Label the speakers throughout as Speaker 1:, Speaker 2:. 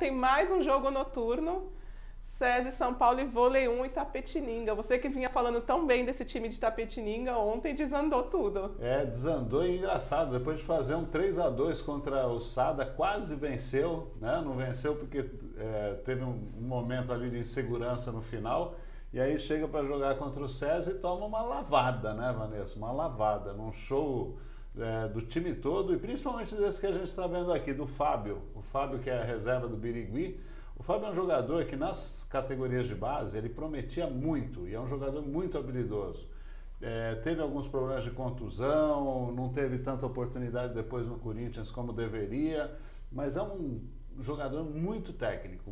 Speaker 1: ontem mais um jogo noturno. SESI São Paulo e Vôlei 1 Itapetininga. Você que vinha falando tão bem desse time de Itapetininga, ontem desandou tudo.
Speaker 2: Desandou e engraçado. Depois de fazer um 3-2 contra o Sada, quase venceu, né? Não venceu porque teve um momento ali de insegurança no final. E aí chega para jogar contra o SESI e toma uma lavada, né, Vanessa? Uma lavada, num show do time todo e principalmente desse que a gente está vendo aqui, do Fábio. O Fábio, que é a reserva do Birigui. O Fábio é um jogador que nas categorias de base ele prometia muito e é um jogador muito habilidoso. Teve alguns problemas de contusão, não teve tanta oportunidade depois no Corinthians como deveria, mas é um jogador muito técnico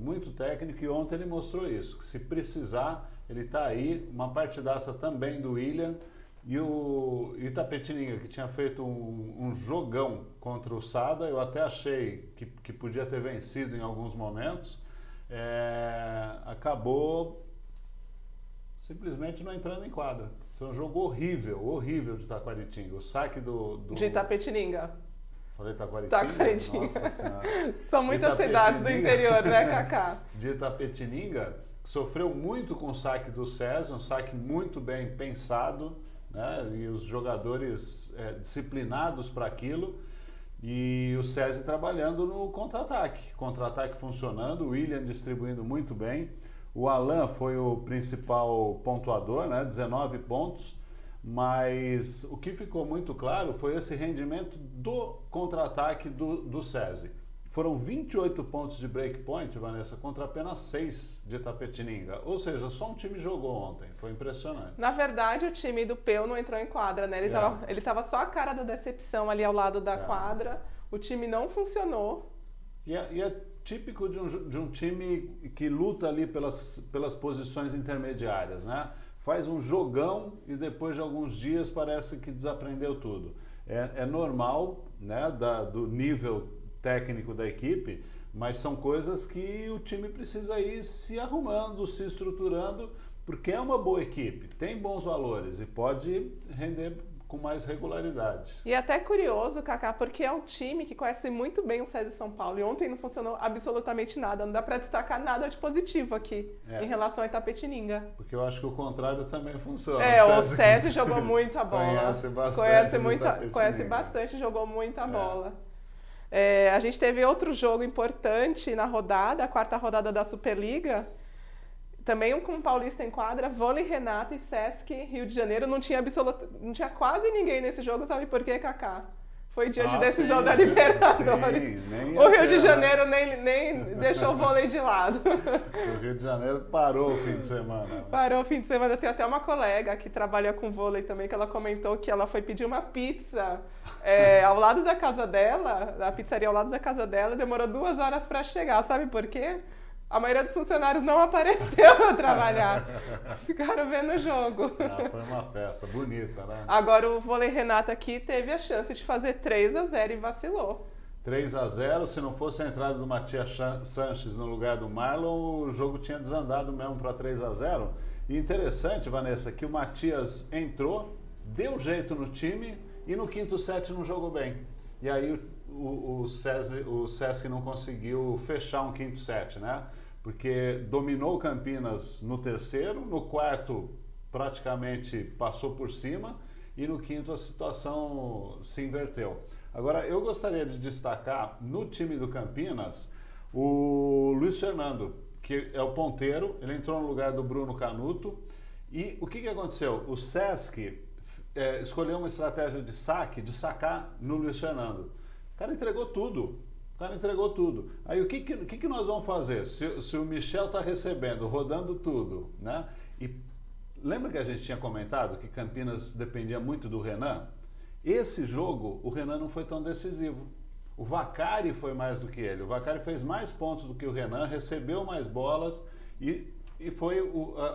Speaker 2: e ontem ele mostrou isso, que se precisar ele está aí, uma partidaça também do William e o Itapetininga, que tinha feito um jogão contra o Sada, eu até achei que podia ter vencido em alguns momentos, acabou simplesmente não entrando em quadra. Foi um jogo horrível de Taquaritinga. O saque
Speaker 1: de Itapetininga.
Speaker 2: Falei Taquaritinga?
Speaker 1: Taquaritinga.
Speaker 2: Nossa Senhora.
Speaker 1: São muitas cidades do interior, né, Cacá?
Speaker 2: De Itapetininga, sofreu muito com o saque do SESI, um saque muito bem pensado, né? E os jogadores disciplinados para aquilo. E o SESI trabalhando no contra-ataque funcionando, o William distribuindo muito bem. O Alan foi o principal pontuador, né? 19 pontos, mas o que ficou muito claro foi esse rendimento do contra-ataque do SESI. Foram 28 pontos de breakpoint, Vanessa, contra apenas 6 de Itapetininga. Ou seja, só um time jogou ontem. Foi impressionante.
Speaker 1: Na verdade, o time do Peu não entrou em quadra, né? Ele tava só a cara da decepção ali ao lado da quadra. O time não funcionou.
Speaker 2: E é típico de um time que luta ali pelas posições intermediárias, né? Faz um jogão e depois de alguns dias parece que desaprendeu tudo. É normal, né, do nível técnico da equipe, mas são coisas que o time precisa ir se arrumando, se estruturando, porque é uma boa equipe, tem bons valores e pode render com mais regularidade.
Speaker 1: E é até curioso, Cacá, porque é um time que conhece muito bem o SESI São Paulo e ontem não funcionou absolutamente nada, não dá para destacar nada de positivo aqui em relação a Itapetininga.
Speaker 2: Porque eu acho que o contrário também funciona.
Speaker 1: O SESI jogou muita bola. Conhece bastante, jogou muita bola. A gente teve outro jogo importante na rodada, a quarta rodada da Superliga, também com o Paulista em quadra, Vôlei Renato e Sesc Rio de Janeiro. Não tinha quase ninguém nesse jogo, sabe por quê, Cacá? Foi dia de decisão da Libertadores. O Rio de Janeiro nem deixou o vôlei de lado.
Speaker 2: O Rio de Janeiro parou o fim de semana.
Speaker 1: Parou o fim de semana. Tem até uma colega que trabalha com vôlei também, que ela comentou que ela foi pedir uma pizza ao lado da casa dela, a pizzaria ao lado da casa dela, demorou 2 horas para chegar. Sabe por quê? A maioria dos funcionários não apareceu para trabalhar. Ficaram vendo o jogo.
Speaker 2: Foi uma festa bonita, né?
Speaker 1: Agora o Vôlei Renato aqui teve a chance de fazer 3-0 e vacilou.
Speaker 2: 3-0, se não fosse a entrada do Matias Sanches no lugar do Marlon, o jogo tinha desandado mesmo para 3-0. E interessante, Vanessa, que o Matias entrou, deu jeito no time e no quinto set não jogou bem. E aí o Sesc não conseguiu fechar um quinto set, né? Porque dominou o Campinas no terceiro, no quarto praticamente passou por cima e no quinto a situação se inverteu. Agora, eu gostaria de destacar no time do Campinas o Luiz Fernando, que é o ponteiro, ele entrou no lugar do Bruno Canuto. E o que aconteceu? O Sesc escolheu uma estratégia de sacar no Luiz Fernando. O cara entregou tudo. Aí o que nós vamos fazer? Se o Michel está recebendo, rodando tudo, né? E lembra que a gente tinha comentado que Campinas dependia muito do Renan? Esse jogo, o Renan não foi tão decisivo. O Vaccari foi mais do que ele. O Vaccari fez mais pontos do que o Renan, recebeu mais bolas e foi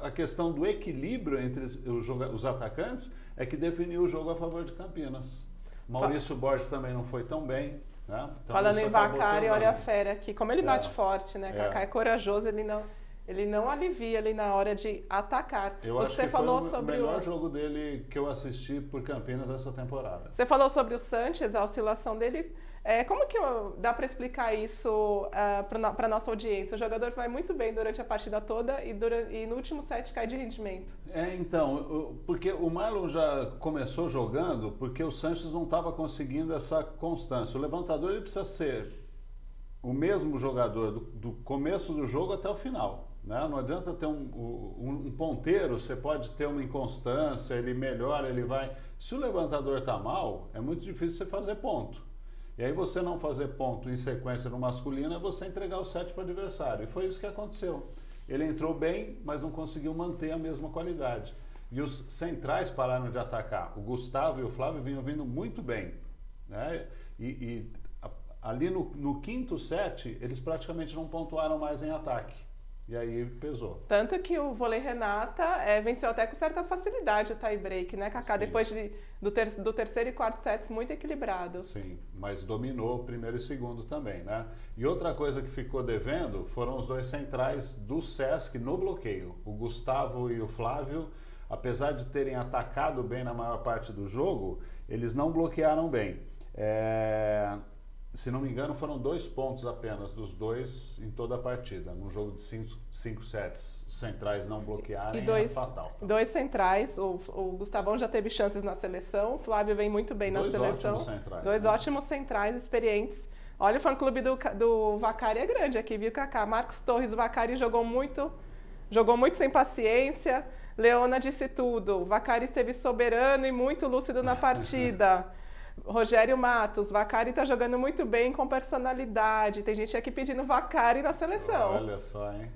Speaker 2: a questão do equilíbrio entre os atacantes é que definiu o jogo a favor de Campinas. Maurício Borges também não foi tão bem. Né? Então,
Speaker 1: falando em Vaccari, olha a fera aqui. Como ele bate forte, né? Cacá é corajoso, ele não alivia ali na hora de atacar.
Speaker 2: Você falou sobre o melhor jogo dele que eu assisti por Campinas essa temporada.
Speaker 1: Você falou sobre o Sanches, a oscilação dele Como que dá para explicar isso para a nossa audiência? O jogador vai muito bem durante a partida toda e no último set cai de rendimento.
Speaker 2: Então, porque o Marlon já começou jogando porque o Sanches não estava conseguindo essa constância. O levantador ele precisa ser o mesmo jogador do começo do jogo até o final. Né? Não adianta ter um ponteiro, você pode ter uma inconstância, ele melhora, ele vai... Se o levantador está mal, é muito difícil você fazer ponto. E aí você não fazer ponto em sequência no masculino é você entregar o set para o adversário. E foi isso que aconteceu. Ele entrou bem, mas não conseguiu manter a mesma qualidade. E os centrais pararam de atacar. O Gustavo e o Flávio vinham vindo muito bem. Né? Ali no quinto set, eles praticamente não pontuaram mais em ataque. E aí pesou.
Speaker 1: Tanto que o vôlei Renata venceu até com certa facilidade o tie-break, né, Cacá? Sim. Depois do terceiro e quarto sets muito equilibrados.
Speaker 2: Sim, mas dominou o primeiro e segundo também, né? E outra coisa que ficou devendo foram os dois centrais do Sesc no bloqueio. O Gustavo e o Flávio, apesar de terem atacado bem na maior parte do jogo, eles não bloquearam bem. Se não me engano, foram 2 pontos apenas dos dois em toda a partida. Num jogo de 5 sets, os centrais não bloquearem é fatal.
Speaker 1: Dois centrais, o Gustavão já teve chances na seleção, o Flávio vem muito bem na seleção.
Speaker 2: Ótimos centrais,
Speaker 1: dois ótimos centrais, experientes. Olha, o fã-clube do Vaccari é grande aqui, viu, Cacá? Marcos Torres, o Vaccari jogou muito sem paciência. Leona disse tudo. O Vaccari esteve soberano e muito lúcido na partida. Rogério Matos, Vaccari está jogando muito bem com personalidade. Tem gente aqui pedindo Vaccari na seleção.
Speaker 2: Olha só, hein?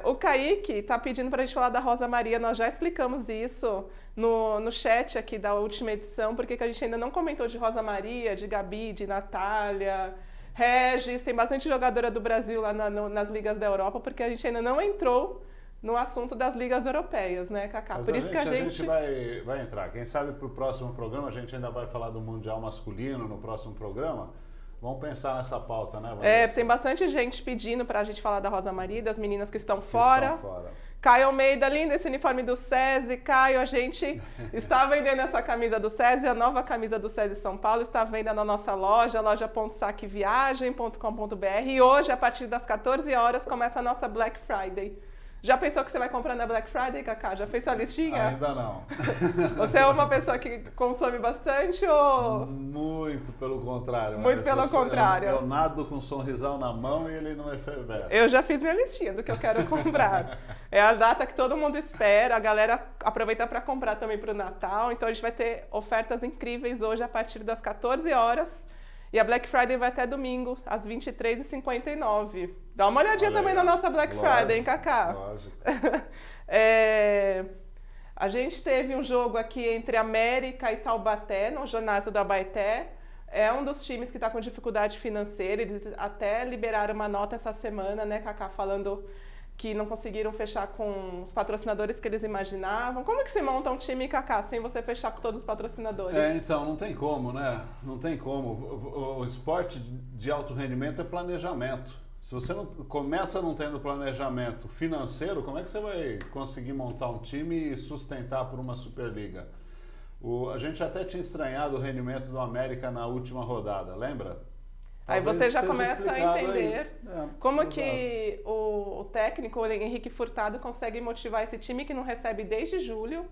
Speaker 1: O Kaique está pedindo para a gente falar da Rosa Maria. Nós já explicamos isso no chat aqui da última edição, porque a gente ainda não comentou de Rosa Maria, de Gabi, de Natália, Regis. Tem bastante jogadora do Brasil lá nas ligas da Europa, porque a gente ainda não entrou no assunto das ligas europeias, né, Cacá?
Speaker 2: Mas
Speaker 1: por isso que a gente
Speaker 2: vai entrar. Quem sabe para o próximo programa a gente ainda vai falar do Mundial Masculino no próximo programa. Vamos pensar nessa pauta, né, Vanessa?
Speaker 1: Tem bastante gente pedindo para a gente falar da Rosa Maria, das meninas que estão fora. Caio Almeida, lindo esse uniforme do SESI. Caio, a gente está vendendo essa camisa do SESI, a nova camisa do SESI São Paulo está à venda na nossa loja, loja.saqueviagem.com.br, e hoje, a partir das 14 horas, começa a nossa Black Friday. Já pensou que você vai comprar na Black Friday, Cacá? Já fez sua listinha?
Speaker 2: Ainda não.
Speaker 1: Você é uma pessoa que consome bastante ou...
Speaker 2: Muito pelo contrário.
Speaker 1: Muito pelo contrário.
Speaker 2: Eu nado com um sorrisal na mão e ele não efervesce.
Speaker 1: Eu já fiz minha listinha do que eu quero comprar. É a data que todo mundo espera, a galera aproveita para comprar também para o Natal. Então a gente vai ter ofertas incríveis hoje a partir das 14 horas. E a Black Friday vai até domingo, às 23h59. Dá uma olhadinha também na nossa Black Friday, hein, Cacá?
Speaker 2: Lógico.
Speaker 1: A gente teve um jogo aqui entre América e Taubaté, no ginásio do Abaeté. É um dos times que está com dificuldade financeira. Eles até liberaram uma nota essa semana, né, Cacá, falando que não conseguiram fechar com os patrocinadores que eles imaginavam. Como que se monta um time, Cacá, sem você fechar com todos os patrocinadores?
Speaker 2: Então, não tem como, né? Não tem como. O esporte de alto rendimento é planejamento. Se você não começa não tendo planejamento financeiro, como é que você vai conseguir montar um time e sustentar por uma Superliga? A gente até tinha estranhado o rendimento do América na última rodada, lembra?
Speaker 1: Aí você já começa a entender como que o técnico, o Henrique Furtado, consegue motivar esse time que não recebe desde julho,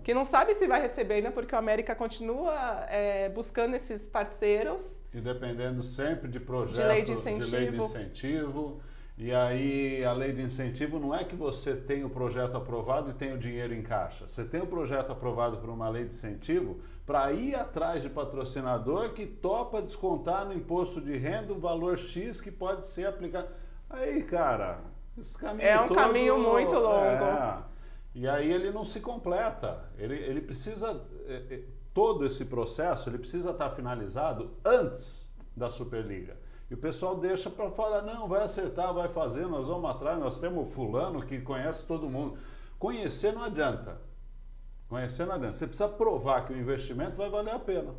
Speaker 1: que não sabe se vai receber ainda, porque o América continua buscando esses parceiros.
Speaker 2: E dependendo sempre de projeto,
Speaker 1: de lei de incentivo.
Speaker 2: E aí a lei de incentivo não é que você tem o projeto aprovado e tem o dinheiro em caixa. Você tem o projeto aprovado por uma lei de incentivo para ir atrás de patrocinador que topa descontar no imposto de renda o valor X que pode ser aplicado. Aí, cara, esse caminho
Speaker 1: é um caminho muito longo.
Speaker 2: E aí ele não se completa. Ele precisa... Todo esse processo ele precisa estar finalizado antes da Superliga. E o pessoal deixa para falar, não, vai acertar, vai fazer, nós vamos atrás, nós temos o fulano que conhece todo mundo. Conhecer não adianta. Você precisa provar que o investimento vai valer a pena.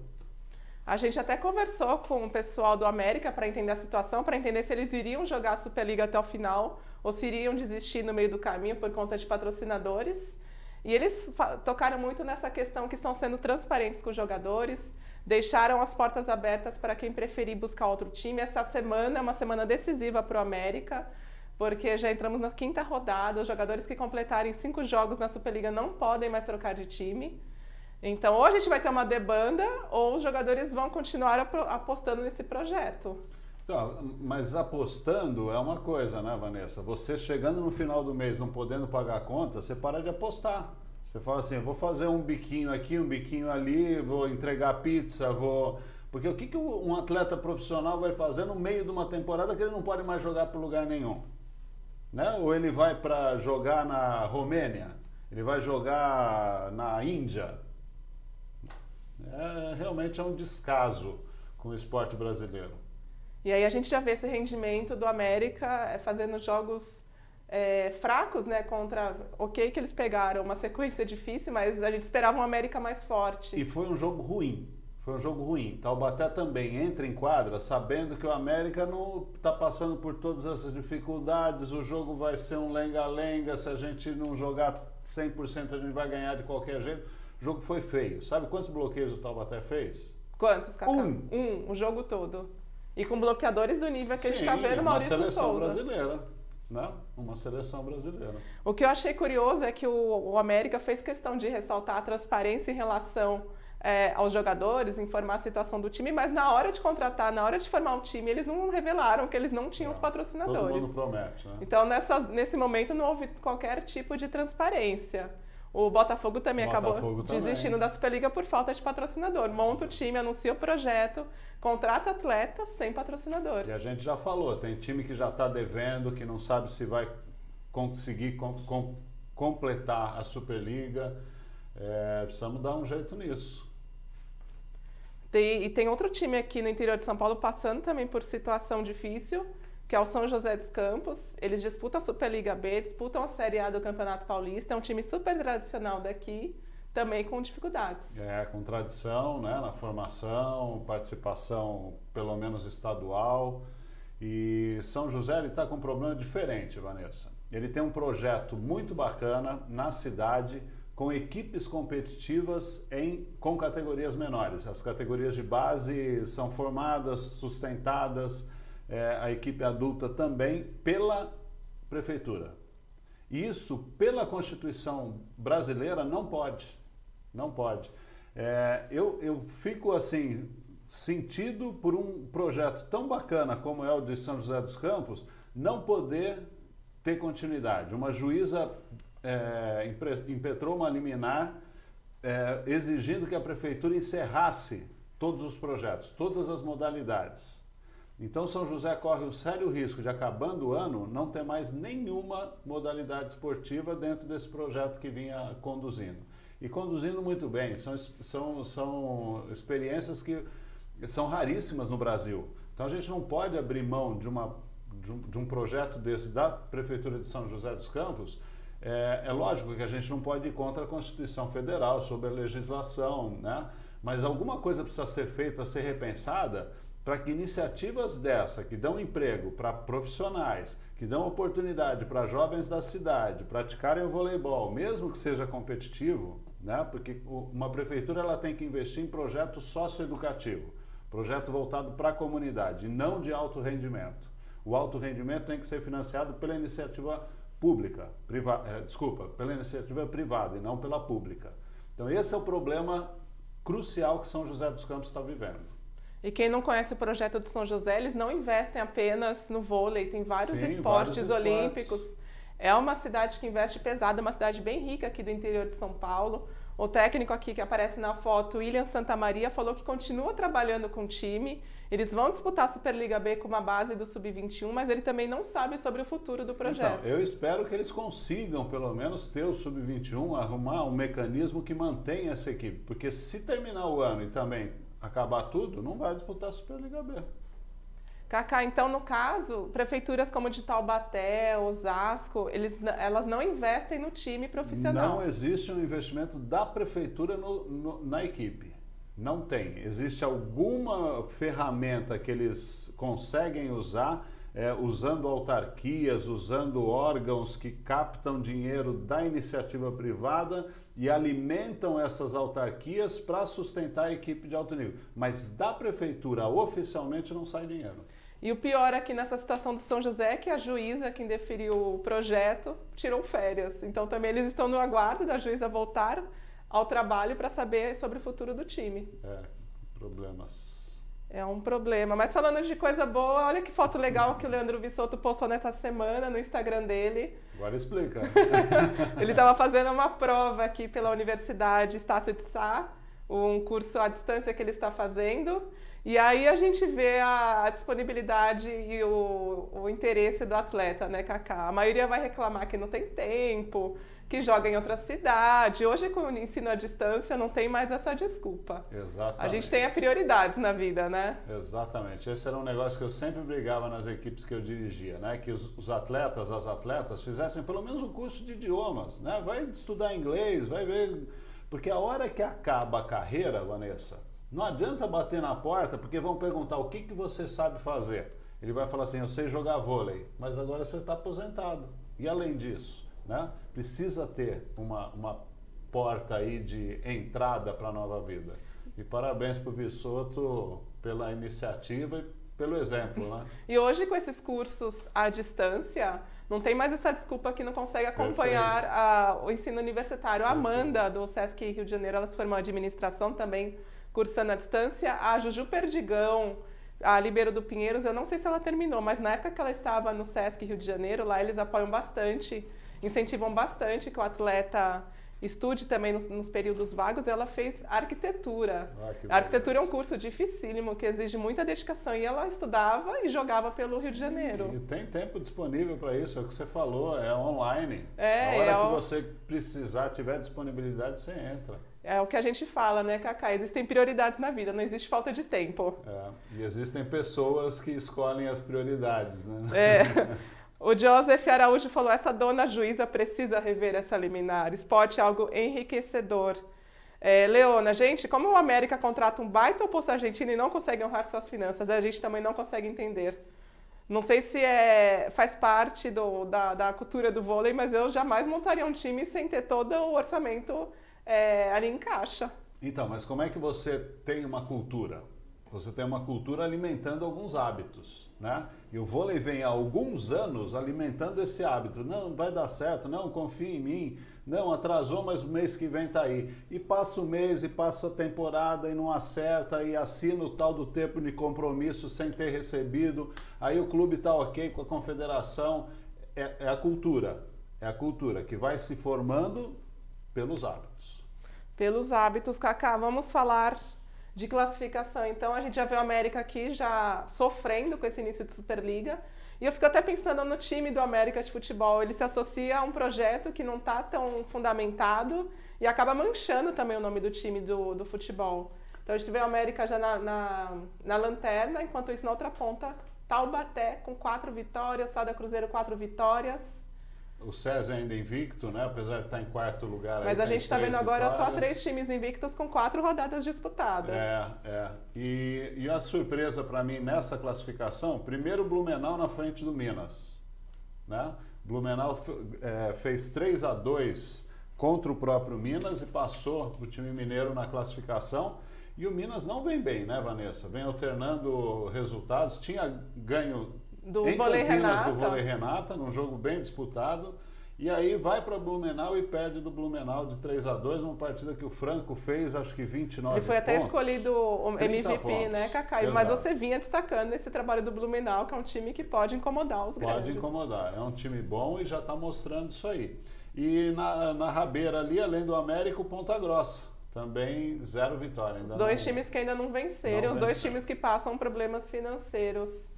Speaker 1: A gente até conversou com o pessoal do América para entender a situação, para entender se eles iriam jogar a Superliga até o final ou se iriam desistir no meio do caminho por conta de patrocinadores. E eles tocaram muito nessa questão que estão sendo transparentes com os jogadores, deixaram as portas abertas para quem preferir buscar outro time. Essa semana é uma semana decisiva para o América, porque já entramos na 5ª rodada, os jogadores que completarem 5 jogos na Superliga não podem mais trocar de time. Então, ou a gente vai ter uma debanda, ou os jogadores vão continuar apostando nesse projeto.
Speaker 2: Então, mas apostando é uma coisa, né, Vanessa? Você chegando no final do mês não podendo pagar a conta, você para de apostar. Você fala assim, vou fazer um biquinho aqui, um biquinho ali, vou entregar pizza, vou... Porque o que um atleta profissional vai fazer no meio de uma temporada que ele não pode mais jogar para lugar nenhum? Né? Ou ele vai para jogar na Romênia, ele vai jogar na Índia. Realmente é um descaso com o esporte brasileiro.
Speaker 1: E aí a gente já vê esse rendimento do América fazendo jogos fracos, né? Contra... Ok que eles pegaram uma sequência difícil, mas a gente esperava um América mais forte.
Speaker 2: E foi um jogo ruim. Foi um jogo ruim. Taubaté também entra em quadra sabendo que o América não está passando por todas essas dificuldades, o jogo vai ser um lenga-lenga, se a gente não jogar 100% a gente vai ganhar de qualquer jeito. O jogo foi feio. Sabe quantos bloqueios o Taubaté fez?
Speaker 1: Quantos, Cacá? O jogo todo. E com bloqueadores do nível que a gente está vendo, Maurício Souza.
Speaker 2: Uma seleção brasileira. Né? Uma seleção brasileira.
Speaker 1: O que eu achei curioso é que o América fez questão de ressaltar a transparência em relação aos jogadores, informar a situação do time, mas na hora de contratar, na hora de formar o time, eles não revelaram que eles não tinham os patrocinadores.
Speaker 2: Todo mundo promete, né?
Speaker 1: Então, nesse momento, não houve qualquer tipo de transparência. O Botafogo também acabou desistindo da Superliga por falta de patrocinador. Monta o time, anuncia o projeto, contrata atletas sem patrocinador.
Speaker 2: E a gente já falou, tem time que já está devendo, que não sabe se vai conseguir completar a Superliga. Precisamos dar um jeito nisso.
Speaker 1: E tem outro time aqui no interior de São Paulo passando também por situação difícil, que é o São José dos Campos. Eles disputam a Superliga B, disputam a Série A do Campeonato Paulista. É um time super tradicional daqui, também com dificuldades.
Speaker 2: Com tradição, né, na formação, participação pelo menos estadual. E São José está com um problema diferente, Vanessa. Ele tem um projeto muito bacana na cidade, com equipes competitivas com categorias menores. As categorias de base são formadas, sustentadas, a equipe adulta também, pela prefeitura. E isso, pela Constituição brasileira, não pode. Não pode. Eu fico assim, sentido por um projeto tão bacana como é o de São José dos Campos, não poder ter continuidade. Uma juíza impetrou uma liminar exigindo que a prefeitura encerrasse todos os projetos, todas as modalidades. Então, São José corre o sério risco de, acabando o ano, não ter mais nenhuma modalidade esportiva dentro desse projeto que vinha conduzindo. E conduzindo muito bem. São experiências que são raríssimas no Brasil. Então, a gente não pode abrir mão de um projeto desse da Prefeitura de São José dos Campos. É lógico que a gente não pode ir contra a Constituição Federal, sobre a legislação, né? Mas alguma coisa precisa ser feita, ser repensada, para que iniciativas dessa, que dão emprego para profissionais, que dão oportunidade para jovens da cidade praticarem o voleibol, mesmo que seja competitivo, né? Porque uma prefeitura ela tem que investir em projeto socioeducativo, projeto voltado para a comunidade, e não de alto rendimento. O alto rendimento tem que ser financiado pela iniciativa pela iniciativa privada e não pela pública. Então esse é o problema crucial que São José dos Campos está vivendo.
Speaker 1: E quem não conhece o projeto de São José, eles não investem apenas no vôlei, tem vários esportes olímpicos. É uma cidade que investe pesado, é uma cidade bem rica aqui do interior de São Paulo. O técnico aqui que aparece na foto, William Santamaria, falou que continua trabalhando com o time. Eles vão disputar a Superliga B com uma base do Sub-21, mas ele também não sabe sobre o futuro do projeto.
Speaker 2: Então, eu espero que eles consigam, pelo menos, ter o Sub-21, arrumar um mecanismo que mantenha essa equipe. Porque se terminar o ano e também acabar tudo, não vai disputar a Superliga B.
Speaker 1: Cacá, então, no caso, prefeituras como de Taubaté, Osasco, elas não investem no time profissional.
Speaker 2: Não existe um investimento da prefeitura na equipe. Não tem. Existe alguma ferramenta que eles conseguem usar usando autarquias, usando órgãos que captam dinheiro da iniciativa privada e alimentam essas autarquias para sustentar a equipe de alto nível. Mas da prefeitura oficialmente não sai dinheiro.
Speaker 1: E o pior aqui nessa situação do São José é que a juíza, quem deferiu o projeto, tirou férias. Então também eles estão no aguardo da juíza voltar ao trabalho para saber sobre o futuro do time.
Speaker 2: Problemas.
Speaker 1: É um problema. Mas falando de coisa boa, olha que foto legal que o Leandro Vissotto postou nessa semana no Instagram dele.
Speaker 2: Agora explica.
Speaker 1: Ele estava fazendo uma prova aqui pela Universidade Estácio de Sá, um curso à distância que ele está fazendo. E aí a gente vê a disponibilidade e o interesse do atleta, né, Cacá? A maioria vai reclamar que não tem tempo, que joga em outra cidade. Hoje, com o ensino à distância, não tem mais essa desculpa.
Speaker 2: Exatamente.
Speaker 1: A gente tem prioridades na vida, né?
Speaker 2: Exatamente. Esse era um negócio que eu sempre brigava nas equipes que eu dirigia, né? Que os atletas, as atletas, fizessem pelo menos um curso de idiomas, né? Vai estudar inglês, vai ver... Porque a hora que acaba a carreira, Vanessa, não adianta bater na porta, porque vão perguntar o que você sabe fazer. Ele vai falar assim, eu sei jogar vôlei, mas agora você está aposentado. E além disso, né, precisa ter uma porta aí de entrada para a nova vida. E parabéns para o Vissotto pela iniciativa e pelo exemplo, né?
Speaker 1: E hoje, com esses cursos à distância, não tem mais essa desculpa que não consegue acompanhar o ensino universitário. A Amanda, do Sesc Rio de Janeiro, ela se formou em administração também, cursando à distância. A Juju Perdigão, a Libero do Pinheiros, eu não sei se ela terminou, mas na época que ela estava no Sesc Rio de Janeiro, lá eles apoiam bastante, incentivam bastante que o atleta estude também nos períodos vagos. Ela fez arquitetura. A arquitetura é um curso dificílimo, que exige muita dedicação, e ela estudava e jogava pelo Rio de Janeiro.
Speaker 2: E tem tempo disponível para isso, é o que você falou, é online. A hora que você precisar, tiver disponibilidade, você entra.
Speaker 1: É o que a gente fala, né, Cacá? Existem prioridades na vida, não existe falta de tempo.
Speaker 2: E existem pessoas que escolhem as prioridades, né?
Speaker 1: O Joseph Araújo falou, essa dona juíza precisa rever essa liminar. Esporte é algo enriquecedor. Leona, gente, como o América contrata um baita oposto argentino e não consegue honrar suas finanças, a gente também não consegue entender. Não sei se faz parte da cultura do vôlei, mas eu jamais montaria um time sem ter todo o orçamento ali em caixa.
Speaker 2: Então, mas como é que você tem uma cultura? Você tem uma cultura alimentando alguns hábitos, né? E o vôlei vem há alguns anos alimentando esse hábito. Não, vai dar certo, não, confia em mim. Não, atrasou, mas o mês que vem tá aí. E passa o mês, e passa a temporada, e não acerta, e assina o tal do tempo de compromisso sem ter recebido. Aí o clube tá ok com a confederação. É a cultura. É a cultura que vai se formando pelos hábitos.
Speaker 1: Pelos hábitos, Cacá. Vamos falar de classificação. Então, a gente já vê o América aqui já sofrendo com esse início de Superliga. E eu fico até pensando no time do América de futebol. Ele se associa a um projeto que não está tão fundamentado e acaba manchando também o nome do time do futebol. Então, a gente vê o América já na lanterna, enquanto isso, na outra ponta, Taubaté com 4 vitórias, Sada Cruzeiro 4 vitórias.
Speaker 2: O César ainda invicto, né? Apesar de estar em quarto lugar.
Speaker 1: Mas
Speaker 2: a
Speaker 1: gente está vendo agora só 3 times invictos com 4 rodadas disputadas.
Speaker 2: E a surpresa para mim nessa classificação, primeiro o Blumenau na frente do Minas, né? Blumenau fez 3-2 contra o próprio Minas e passou o time mineiro na classificação. E o Minas não vem bem, né, Vanessa? Vem alternando resultados. Tinha ganho em Campinas do Vôlei Renata, num jogo bem disputado, e aí vai para Blumenau e perde do Blumenau de 3-2, uma partida que o Franco fez, acho que 29 pontos.
Speaker 1: Ele foi até escolhido o MVP,
Speaker 2: pontos,
Speaker 1: né, Cacá? Mas você vinha destacando esse trabalho do Blumenau, que é um time que pode incomodar os grandes.
Speaker 2: Pode incomodar, é um time bom e já está mostrando isso aí. E na rabeira ali, além do América, o Ponta Grossa. Também 0 vitória.
Speaker 1: Os dois times que ainda não venceram, os dois times que passam problemas financeiros.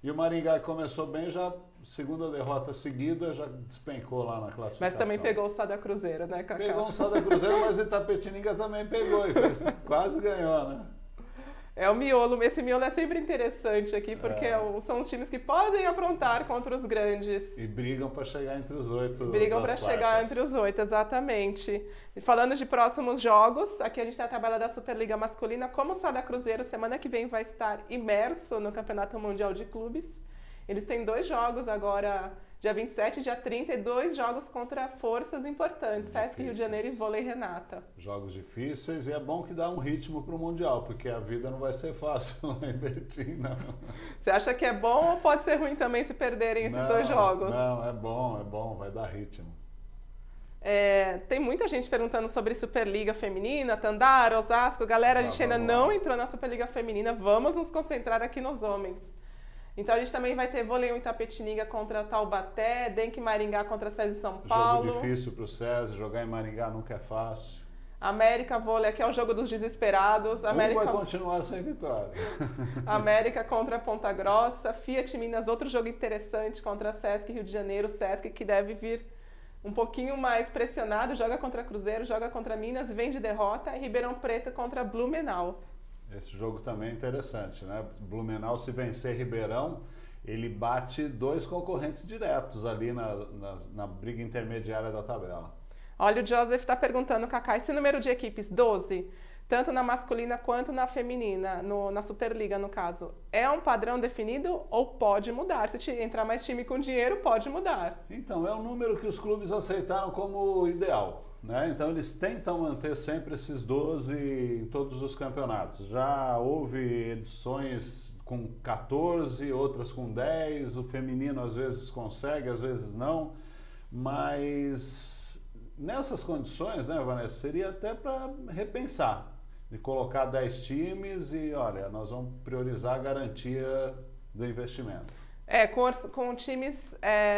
Speaker 2: E o Maringá começou bem, já segunda derrota seguida, já despencou lá na classificação.
Speaker 1: Mas também pegou o Sada Cruzeiro, né, Cacá?
Speaker 2: Pegou o Sada Cruzeiro, mas o Itapetininga também pegou e quase ganhou, né?
Speaker 1: É o miolo, esse miolo é sempre interessante aqui, porque são os times que podem aprontar contra os grandes.
Speaker 2: E brigam para chegar entre os 8.
Speaker 1: Brigam para chegar entre os 8, exatamente. E falando de próximos jogos, aqui a gente tem a tabela da Superliga Masculina. Como o Sada Cruzeiro, semana que vem vai estar imerso no Campeonato Mundial de Clubes. Eles têm 2 jogos agora, dia 27 e dia 30, e 2 jogos contra forças importantes, Sesc Rio de Janeiro e Vôlei Renata.
Speaker 2: Jogos difíceis, e é bom que dá um ritmo para o Mundial, porque a vida não vai ser fácil lá em Betim, não.
Speaker 1: Você acha que é bom ou pode ser ruim também se perderem esses 2 jogos?
Speaker 2: Não, é bom, vai dar ritmo.
Speaker 1: Tem muita gente perguntando sobre Superliga Feminina, Tandara, Osasco. Galera, a gente ainda não entrou na Superliga Feminina, vamos nos concentrar aqui nos homens. Então a gente também vai ter Vôlei Itapetininga contra Taubaté, Denk Maringá contra SESI São Paulo.
Speaker 2: Jogo difícil para o SESI, jogar em Maringá nunca é fácil.
Speaker 1: América Vôlei, aqui é o jogo dos desesperados.
Speaker 2: Vai continuar sem vitória.
Speaker 1: América contra Ponta Grossa, Fiat Minas, outro jogo interessante contra Sesc Rio de Janeiro, Sesc que deve vir um pouquinho mais pressionado, joga contra Cruzeiro, joga contra Minas, vem de derrota, e Ribeirão Preto contra Blumenau.
Speaker 2: Esse jogo também é interessante, né? Blumenau, se vencer Ribeirão, ele bate 2 concorrentes diretos ali na briga intermediária da tabela.
Speaker 1: Olha, o Joseph está perguntando, Cacá, esse número de equipes, 12, tanto na masculina quanto na feminina, na Superliga, no caso, é um padrão definido ou pode mudar? Se entrar mais time com dinheiro, pode mudar.
Speaker 2: Então, é um número que os clubes aceitaram como ideal, né? Então, eles tentam manter sempre esses 12 em todos os campeonatos. Já houve edições com 14, outras com 10, o feminino às vezes consegue, às vezes não, mas nessas condições, né, Vanessa, seria até para repensar, de colocar 10 times e, olha, nós vamos priorizar a garantia do investimento.
Speaker 1: Com times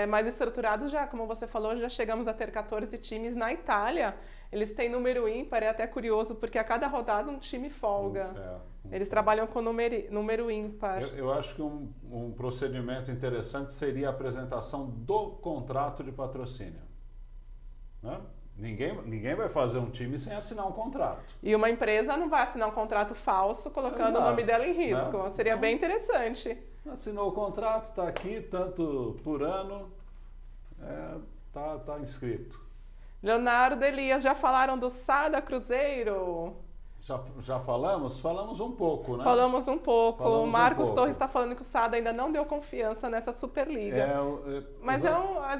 Speaker 1: mais estruturados, já, como você falou, já chegamos a ter 14 times. Na Itália, eles têm número ímpar, é até curioso, porque a cada rodada um time folga. Eles trabalham com número ímpar.
Speaker 2: Eu acho que um procedimento interessante seria a apresentação do contrato de patrocínio, né? Ninguém vai fazer um time sem assinar um contrato.
Speaker 1: E uma empresa não vai assinar um contrato falso colocando o nome dela em risco. Né? Seria bem interessante.
Speaker 2: Assinou o contrato, está aqui, tanto por ano, tá inscrito.
Speaker 1: Leonardo, Elias, já falaram do Sada Cruzeiro?
Speaker 2: Já falamos? Falamos um pouco, né?
Speaker 1: Falamos um pouco. O Marcos Torres está falando que o Sada ainda não deu confiança nessa Superliga. Mas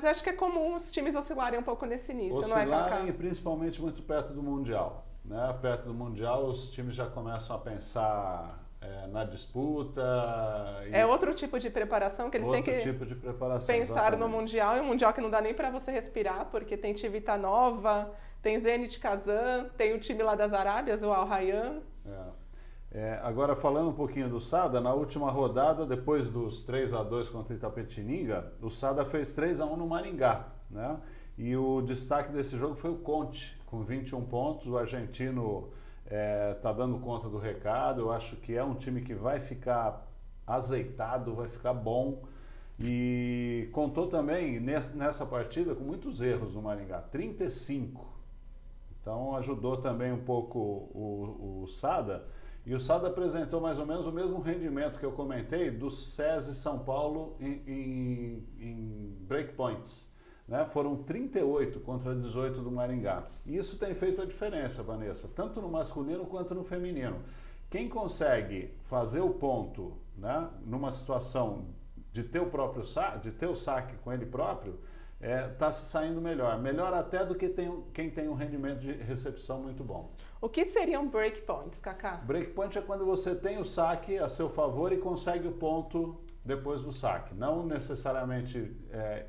Speaker 1: acho que é comum os times oscilarem um pouco nesse início, não é, Cacá?
Speaker 2: Oscilarem, principalmente muito perto do Mundial, né? Perto do Mundial, os times já começam a pensar na disputa.
Speaker 1: É outro tipo de preparação que eles têm que pensar exatamente. No Mundial. E um Mundial que não dá nem para você respirar, porque tem Civita Nova, tem Zenit Kazan, tem o time lá das Arábias, o Al Rayyan.
Speaker 2: Agora, falando um pouquinho do Sada, na última rodada, depois dos 3-2 contra Itapetininga, o Sada fez 3-1 no Maringá, né? E o destaque desse jogo foi o Conte, com 21 pontos. O argentino está dando conta do recado. Eu acho que é um time que vai ficar azeitado, vai ficar bom. E contou também nessa partida com muitos erros no Maringá, 35. Então ajudou também um pouco o Sada. E o Sada apresentou mais ou menos o mesmo rendimento que eu comentei do SESI São Paulo em breakpoints, né? Foram 38 contra 18 do Maringá. E isso tem feito a diferença, Vanessa, tanto no masculino quanto no feminino. Quem consegue fazer o ponto, né, numa situação de ter o saque com ele próprio, está se saindo melhor até do que quem tem um rendimento de recepção muito bom.
Speaker 1: O que seriam breakpoints, Cacá?
Speaker 2: Breakpoint é quando você tem o saque a seu favor e consegue o ponto depois do saque. Não necessariamente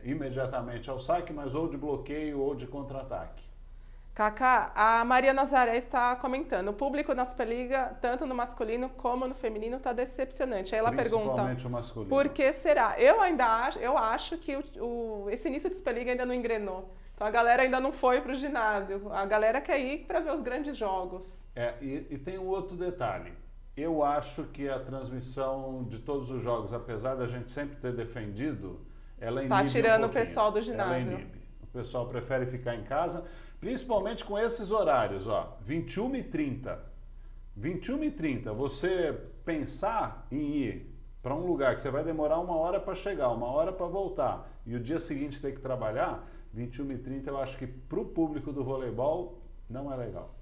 Speaker 2: imediatamente ao saque, mas ou de bloqueio ou de contra-ataque.
Speaker 1: Cacá, a Maria Nazaré está comentando, o público na Superliga, tanto no masculino como no feminino, está decepcionante. Aí ela pergunta,
Speaker 2: o masculino.
Speaker 1: Por que será? Eu acho que esse início de Superliga ainda não engrenou. Então a galera ainda não foi para o ginásio. A galera quer ir para ver os grandes jogos.
Speaker 2: E tem um outro detalhe. Eu acho que a transmissão de todos os jogos, apesar da gente sempre ter defendido, ela inibe
Speaker 1: Está tirando o pessoal do ginásio.
Speaker 2: Ela inibe. O pessoal prefere ficar em casa, principalmente com esses horários, 21h30. 21h30, você pensar em ir para um lugar que você vai demorar 1 hora para chegar, 1 hora para voltar, e o dia seguinte ter que trabalhar, 21h30 eu acho que para o público do voleibol não é legal.